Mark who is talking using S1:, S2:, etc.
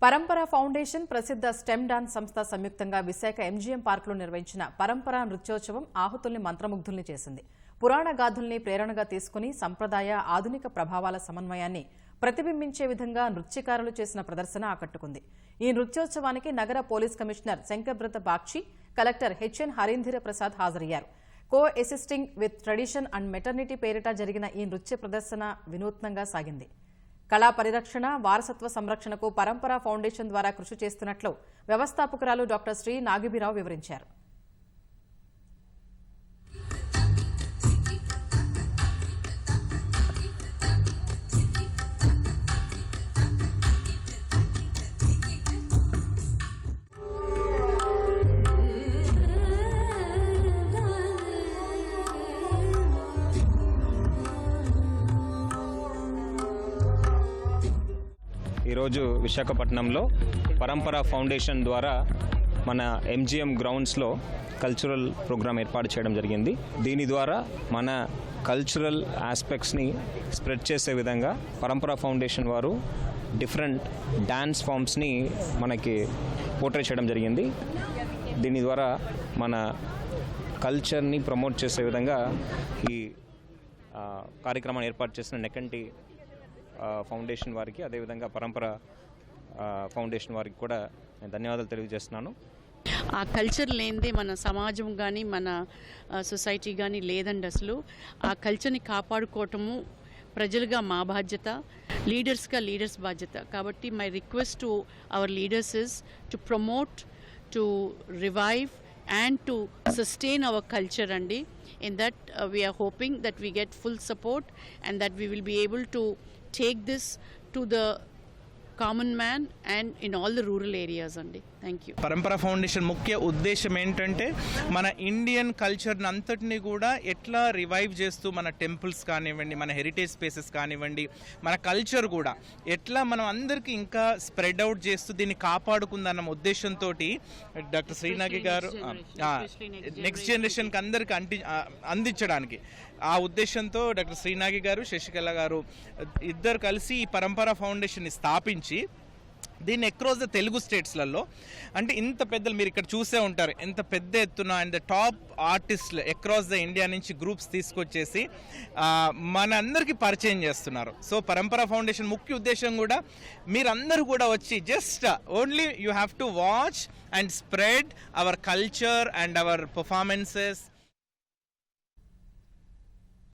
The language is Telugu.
S1: పరంపర ఫౌండేషన్ ప్రసిద్ధ స్టెమ్ డాన్స్ సంస్థ సంయుక్తంగా విశాఖ ఎంజీఎం పార్కులో నిర్వహించిన పరంపర నృత్యోత్సవం ఆహుతుల్ని మంత్రముగ్ధుల్ని చేసింది. పురాణ గాథుల్ని ప్రేరణగా తీసుకుని సంప్రదాయ ఆధునిక ప్రభావాల సమన్వయాన్ని ప్రతిబింబించే విధంగా నృత్యకారులు చేసిన ప్రదర్శన ఆకట్టుకుంది. ఈ నృత్యోత్సవానికి నగర police commissioner Shankarbrata Bagchi, collector H N Harindhira Prasad హాజరయ్యారు. Co assisting with tradition and maternity పేరిట జరిగిన ఈ నృత్య ప్రదర్శన వినూత్నంగా సాగింది. కళా పరిరక్షణ, వారసత్వ సంరక్షణకు పరంపర ఫౌండేషన్ ద్వారా కృషి చేస్తున్నట్లు వ్యవస్థాపకురాలు డాక్టర్ శ్రీ నాగిబిరావు వివరించారు.
S2: ఈరోజు విశాఖపట్నంలో పరంపర ఫౌండేషన్ ద్వారా మన ఎంజీఎం గ్రౌండ్స్లో కల్చరల్ ప్రోగ్రామ్ ఏర్పాటు చేయడం జరిగింది. దీని ద్వారా మన కల్చరల్ ఆస్పెక్ట్స్ని స్ప్రెడ్ చేసే విధంగా పరంపర ఫౌండేషన్ వారు డిఫరెంట్ డ్యాన్స్ ఫామ్స్ని మనకి పోర్ట్రే చేయడం జరిగింది. దీని ద్వారా మన కల్చర్ని ప్రమోట్ చేసే విధంగా ఈ కార్యక్రమాన్ని ఏర్పాటు చేసిన నెకంటి ఫౌండేషన్ వారికి, అదేవిధంగా పరంపర ఫౌండేషన్ వారికి కూడా నేను ధన్యవాదాలు తెలియజేస్తున్నాను.
S3: ఆ కల్చర్ లేనిదే మన సమాజం కానీ మన సొసైటీ కానీ లేదండి. అసలు ఆ కల్చర్ని కాపాడుకోవటము ప్రజలుగా మా బాధ్యత, లీడర్స్గా లీడర్స్ బాధ్యత. కాబట్టి my request to our leaders is to promote, to revive and to sustain our culture andi. In that we are hoping that we get full support and that we will be able to take this to the common man and in all the rural areas అండి. Thank you.
S4: పరంపర ఫౌండేషన్ ముఖ్య ఉద్దేశం ఏంటంటే మన ఇండియన్ కల్చర్ని అంతటినీ కూడా ఎట్లా రివైవ్ చేస్తూ మన టెంపుల్స్ కానివ్వండి, మన హెరిటేజ్ స్పేసెస్ కానివ్వండి, మన కల్చర్ కూడా ఎట్లా మనం అందరికీ ఇంకా స్ప్రెడ్ అవుట్ చేస్తూ దీన్ని కాపాడుకుందన్న ఉద్దేశంతో డాక్టర్ శ్రీనాగి గారు నెక్స్ట్ జనరేషన్కి అందరికీ అందించడానికి ఆ ఉద్దేశంతో డాక్టర్ శ్రీనాగి గారు, శశికళ గారు ఇద్దరు కలిసి ఈ పరంపర ఫౌండేషన్ని స్థాపించి దీన్ని అక్రాస్ ద తెలుగు స్టేట్స్లలో, అంటే ఇంత పెద్దలు మీరు ఇక్కడ చూసే ఉంటారు, ఎంత పెద్ద ఎత్తున అండ్ ద టాప్ ఆర్టిస్టులు అక్రాస్ ద ఇండియా నుంచి గ్రూప్స్ తీసుకొచ్చేసి మన అందరికీ పరిచయం చేస్తున్నారు. సో పరంపర ఫౌండేషన్ ముఖ్య ఉద్దేశం కూడా మీరందరూ కూడా వచ్చి just only you have to watch and spread our culture and hour performances